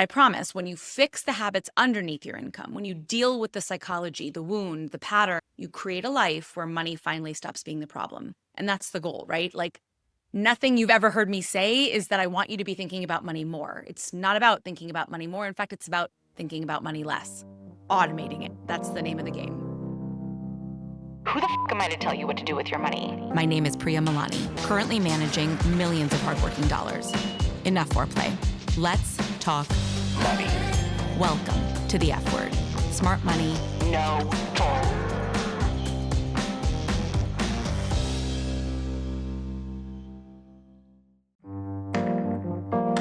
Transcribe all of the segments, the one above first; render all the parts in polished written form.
I promise when you fix the habits underneath your income, when you deal with the psychology, the wound, the pattern, you create a life where money finally stops being the problem. And that's the goal, right? Like nothing you've ever heard me say is that I want you to be thinking about money more. It's not about thinking about money more. In fact, it's about thinking about money less, automating it. That's the name of the game. Who the f am I to tell you what to do with your money? My name is Priya, currently managing millions of hardworking dollars. Enough foreplay. Let's talk Money. Welcome to the F word. Smart money. No bull.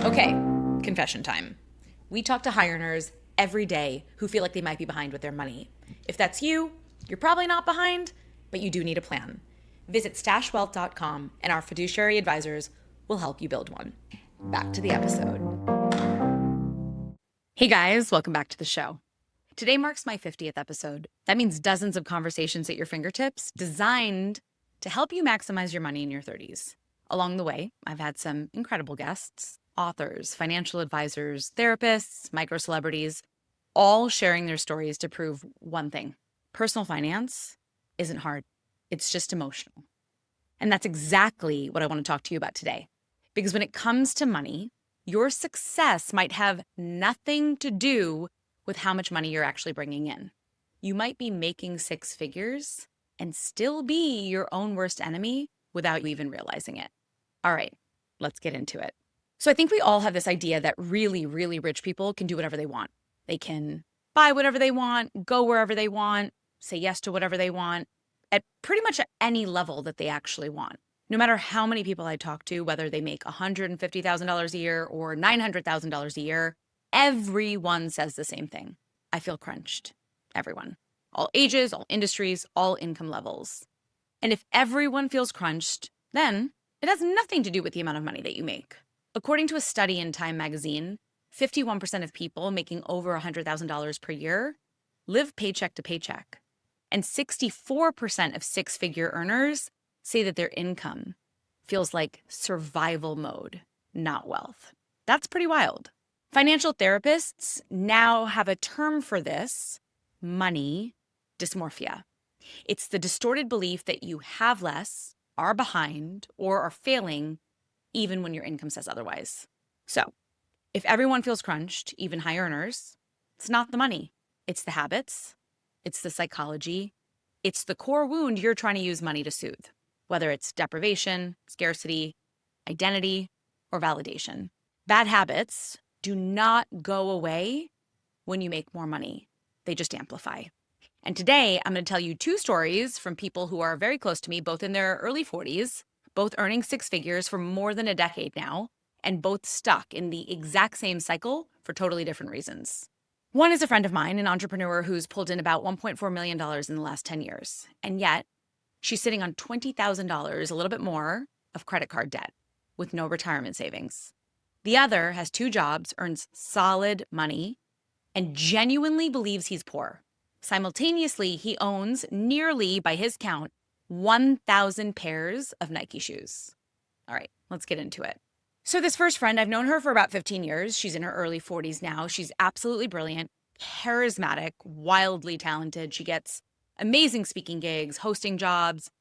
Okay, confession time. We talk to high earners every day who feel like they might be behind with their money. If that's you, you're probably not behind, but you do need a plan. Visit stashwealth.com and our fiduciary advisors will help you build one. Back to the episode. Hey guys, welcome back to the show. Today marks my 50th episode. That means dozens of conversations at your fingertips designed to help you maximize your money in your 30s. Along the way, I've had some incredible guests, authors, financial advisors, therapists, micro celebrities, all sharing their stories to prove one thing. Personal finance isn't hard. It's just emotional. And that's exactly what I want to talk to you about today. Because when it comes to money, your success might have nothing to do with how much money you're actually bringing in. You might be making six figures and still be your own worst enemy without you even realizing it. All right, let's get into it. So I think we all have this idea that really, really rich people can do whatever they want. They can buy whatever they want, go wherever they want, say yes to whatever they want, at pretty much any level that they actually want. No matter how many people I talk to, whether they make $150,000 a year or $900,000 a year, everyone says the same thing. I feel crunched. Everyone. All ages, all industries, all income levels. And if everyone feels crunched, then it has nothing to do with the amount of money that you make. According to a study in Time magazine, 51% of people making over $100,000 per year live paycheck to paycheck. And 64% of six-figure earners say that their income feels like survival mode, not wealth. That's pretty wild. Financial therapists now have a term for this, money dysmorphia. It's the distorted belief that you have less, are behind, or are failing even when your income says otherwise. So if everyone feels crunched, even high earners, it's not the money. It's the habits. It's the psychology. It's the core wound you're trying to use money to soothe, whether it's deprivation, scarcity, identity, or validation. Bad habits do not go away when you make more money. They just amplify. And today, I'm going to tell you two stories from people who are very close to me, both in their early 40s, both earning six figures for more than a decade now, and both stuck in the exact same cycle for totally different reasons. One is a friend of mine, an entrepreneur who's pulled in about $1.4 million in the last 10 years. And yet, she's sitting on $20,000, a little bit more, of credit card debt with no retirement savings. The other has two jobs, earns solid money, and genuinely believes he's poor. Simultaneously, he owns nearly, by his count, 1,000 pairs of Nike shoes. All right, let's get into it. So this first friend, I've known her for about 15 years. She's in her early 40s now. She's absolutely brilliant, charismatic, wildly talented. She gets amazing speaking gigs, hosting jobs,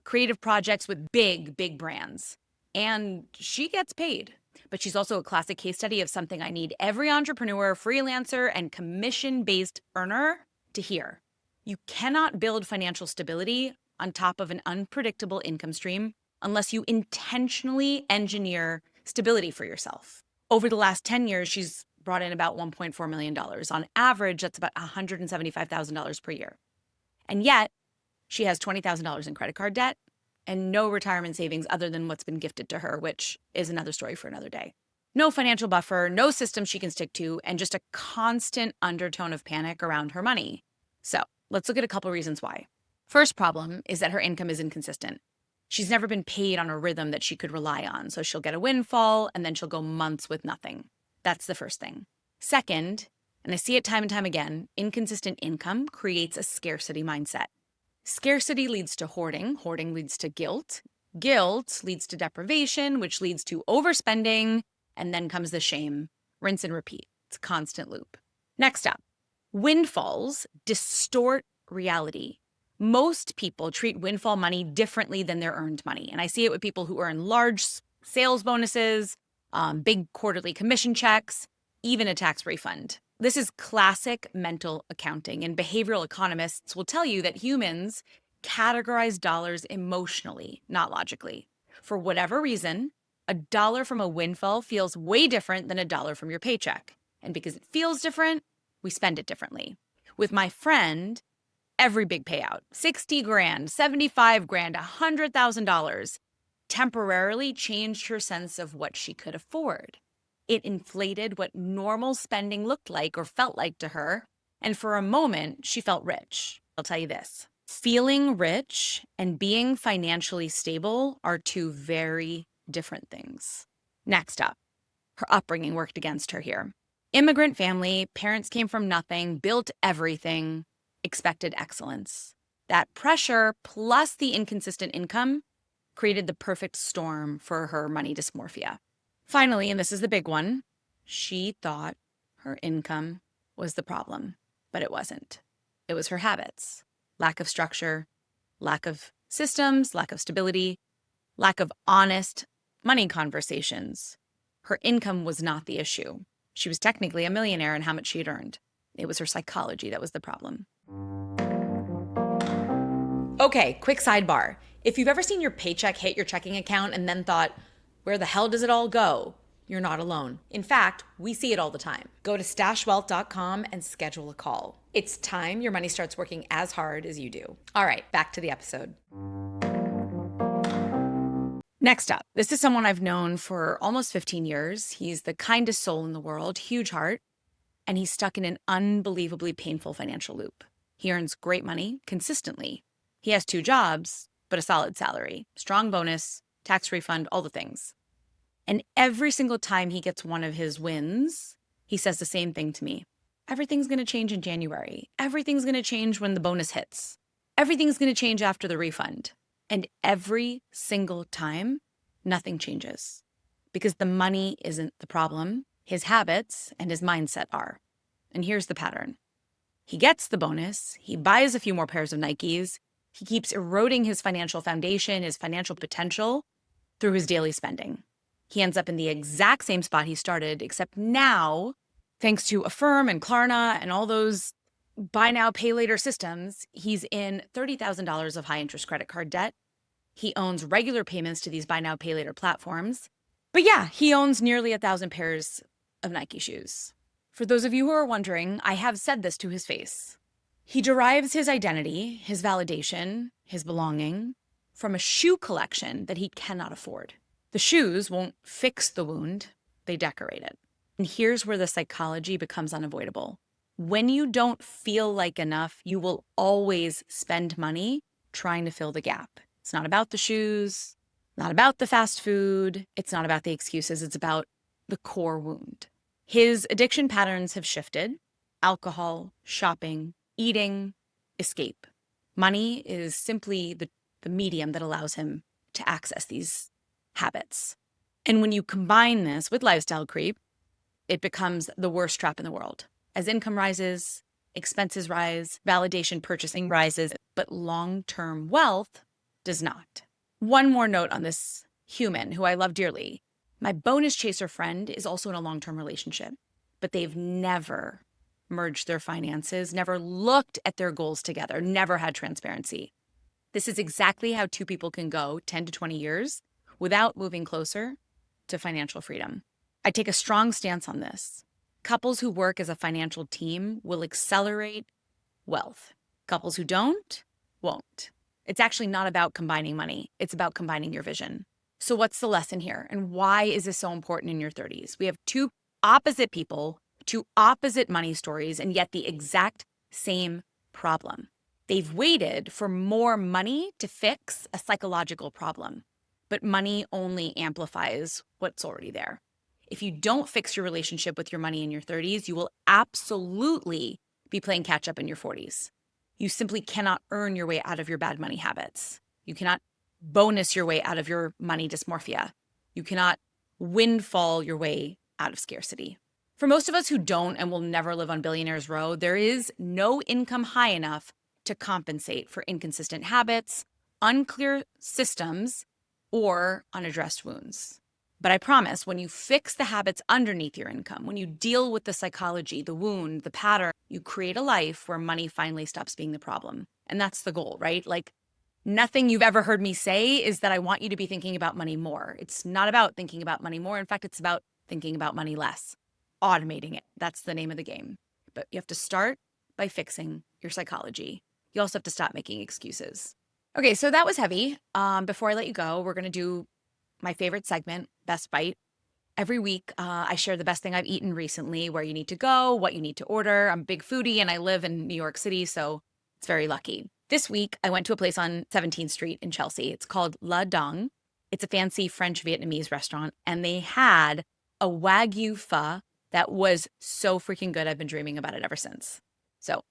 creative projects with big, big brands. And she gets paid. But she's also a classic case study of something I need every entrepreneur, freelancer, and commission-based earner to hear. You cannot build financial stability on top of an unpredictable income stream unless you intentionally engineer stability for yourself. Over the last 10 years, she's brought in about $1.4 million. On average, that's about $175,000 per year. And yet, she has $20,000 in credit card debt and no retirement savings other than what's been gifted to her, which is another story for another day. No financial buffer, no system she can stick to, and just a constant undertone of panic around her money. So let's look at a couple reasons why. First problem is that her income is inconsistent. She's never been paid on a rhythm that she could rely on. So she'll get a windfall and then she'll go months with nothing. That's the first thing. Second, and I see it time and time again, inconsistent income creates a scarcity mindset. Scarcity leads to hoarding. Hoarding leads to guilt. Guilt leads to deprivation, which leads to overspending. And then comes the shame. Rinse and repeat. It's a constant loop. Next up, windfalls distort reality. Most people treat windfall money differently than their earned money. And I see it with people who earn large sales bonuses, big quarterly commission checks, even a tax refund. This is classic mental accounting, and behavioral economists will tell you that humans categorize dollars emotionally, not logically. For whatever reason, a dollar from a windfall feels way different than a dollar from your paycheck. And because it feels different, we spend it differently. With my friend, every big payout, 60 grand, 75 grand, $100,000, temporarily changed her sense of what she could afford. It inflated what normal spending looked like or felt like to her. And for a moment, she felt rich. I'll tell you this. Feeling rich and being financially stable are two very different things. Next up, her upbringing worked against her here. Immigrant family, parents came from nothing, built everything, expected excellence. That pressure plus the inconsistent income created the perfect storm for her money dysmorphia. Finally, and this is the big one, she thought her income was the problem, but it wasn't. It was her habits. Lack of structure, lack of systems, lack of stability, lack of honest money conversations. Her income was not the issue. She was technically a millionaire in how much she had earned. It was her psychology that was the problem. Okay, quick sidebar. If you've ever seen your paycheck hit your checking account and then thought, where the hell does it all go? You're not alone. In fact, we see it all the time. Go to stashwealth.com and schedule a call. It's time your money starts working as hard as you do. All right, back to the episode. Next up, this is someone I've known for almost 15 years. He's the kindest soul in the world, huge heart, and he's stuck in an unbelievably painful financial loop. He earns great money consistently. He has 2 jobs, but a solid salary, strong bonus, tax refund, all the things. And every single time he gets one of his wins, he says the same thing to me. Everything's going to change in January. Everything's going to change when the bonus hits. Everything's going to change after the refund. And every single time, nothing changes. Because the money isn't the problem. His habits and his mindset are. And here's the pattern. He gets the bonus. He buys a few more pairs of Nikes. He keeps eroding his financial foundation, his financial potential through his daily spending. He ends up in the exact same spot he started, except now, thanks to Affirm and Klarna and all those buy now, pay later systems, he's in $30,000 of high interest credit card debt. He owns regular payments to these buy now, pay later platforms. But yeah, he owns nearly 1,000 pairs of Nike shoes. For those of you who are wondering, I have said this to his face. He derives his identity, his validation, his belonging from a shoe collection that he cannot afford. The shoes won't fix the wound, they decorate it. And here's where the psychology becomes unavoidable. When you don't feel like enough, you will always spend money trying to fill the gap. It's not about the shoes, not about the fast food. It's not about the excuses. It's about the core wound. His addiction patterns have shifted. Alcohol, shopping, eating, escape. Money is simply the medium that allows him to access these habits. And when you combine this with lifestyle creep, it becomes the worst trap in the world. As income rises, expenses rise, validation purchasing rises, but long-term wealth does not. One more note on this human who I love dearly. My bonus chaser friend is also in a long-term relationship, but they've never merged their finances, never looked at their goals together, never had transparency. This is exactly how 2 people can go 10 to 20 years without moving closer to financial freedom. I take a strong stance on this. Couples who work as a financial team will accelerate wealth. Couples who don't, won't. It's actually not about combining money. It's about combining your vision. So what's the lesson here? And why is this so important in your 30s? We have 2 opposite people, 2 opposite money stories, and yet the exact same problem. They've waited for more money to fix a psychological problem, but money only amplifies what's already there. If you don't fix your relationship with your money in your 30s, you will absolutely be playing catch up in your 40s. You simply cannot earn your way out of your bad money habits. You cannot bonus your way out of your money dysmorphia. You cannot windfall your way out of scarcity. For most of us who don't and will never live on Billionaires Row, there is no income high enough to compensate for inconsistent habits, unclear systems, or unaddressed wounds. But I promise, when you fix the habits underneath your income, when you deal with the psychology, the wound, the pattern, you create a life where money finally stops being the problem. And that's the goal, right? Like, nothing you've ever heard me say is that I want you to be thinking about money more. It's not about thinking about money more. In fact, it's about thinking about money less, automating it. That's the name of the game. But you have to start by fixing your psychology. You also have to stop making excuses. Okay, so that was heavy. Before I let you go, we're going to do my favorite segment, Best Bite. Every week, I share the best thing I've eaten recently, where you need to go, what you need to order. I'm a big foodie and I live in New York City, so it's very lucky. This week, I went to a place on 17th Street in Chelsea. It's called La Dong. It's a fancy French-Vietnamese restaurant, and they had a Wagyu pho that was so freaking good. I've been dreaming about it ever since. So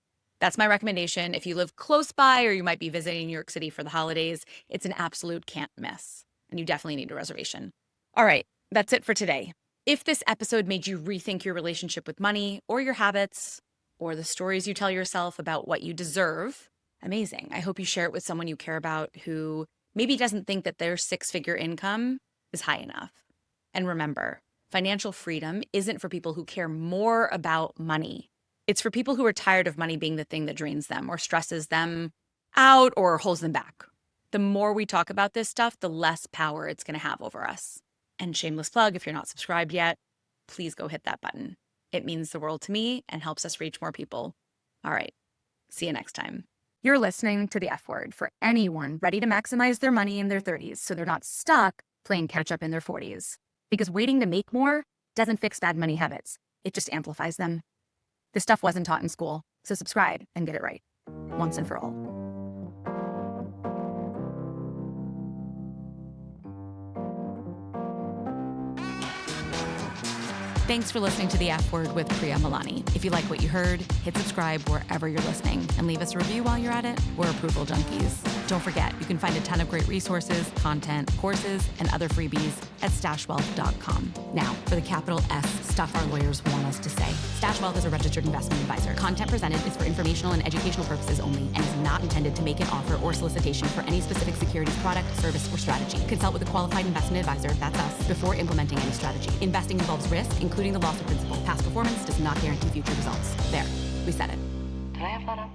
that's my recommendation. If you live close by or you might be visiting New York City for the holidays, it's an absolute can't miss, and you definitely need a reservation. All right, that's it for today. If this episode made you rethink your relationship with money or your habits or the stories you tell yourself about what you deserve, amazing. I hope you share it with someone you care about who maybe doesn't think that their six-figure income is high enough. And remember, financial freedom isn't for people who care more about money. It's for people who are tired of money being the thing that drains them or stresses them out or holds them back. The more we talk about this stuff, the less power it's going to have over us. And shameless plug, if you're not subscribed yet, please go hit that button. It means the world to me and helps us reach more people. All right, see you next time. You're listening to The F Word for anyone ready to maximize their money in their 30s so they're not stuck playing catch up in their 40s. Because waiting to make more doesn't fix bad money habits. It just amplifies them. This stuff wasn't taught in school, so subscribe and get it right, once and for all. Thanks for listening to The F Word with Priya Malani. If you like what you heard, hit subscribe wherever you're listening and leave us a review while you're at it. We're approval junkies. Don't forget, you can find a ton of great resources, content, courses, and other freebies at stashwealth.com. Now, for the capital S stuff our lawyers want us to say. StashWealth is a registered investment advisor. Content presented is for informational and educational purposes only and is not intended to make an offer or solicitation for any specific securities, product, service, or strategy. Consult with a qualified investment advisor, that's us, before implementing any strategy. Investing involves risk, including the loss of principal. Past performance does not guarantee future results. There, we said it. Did I have that up?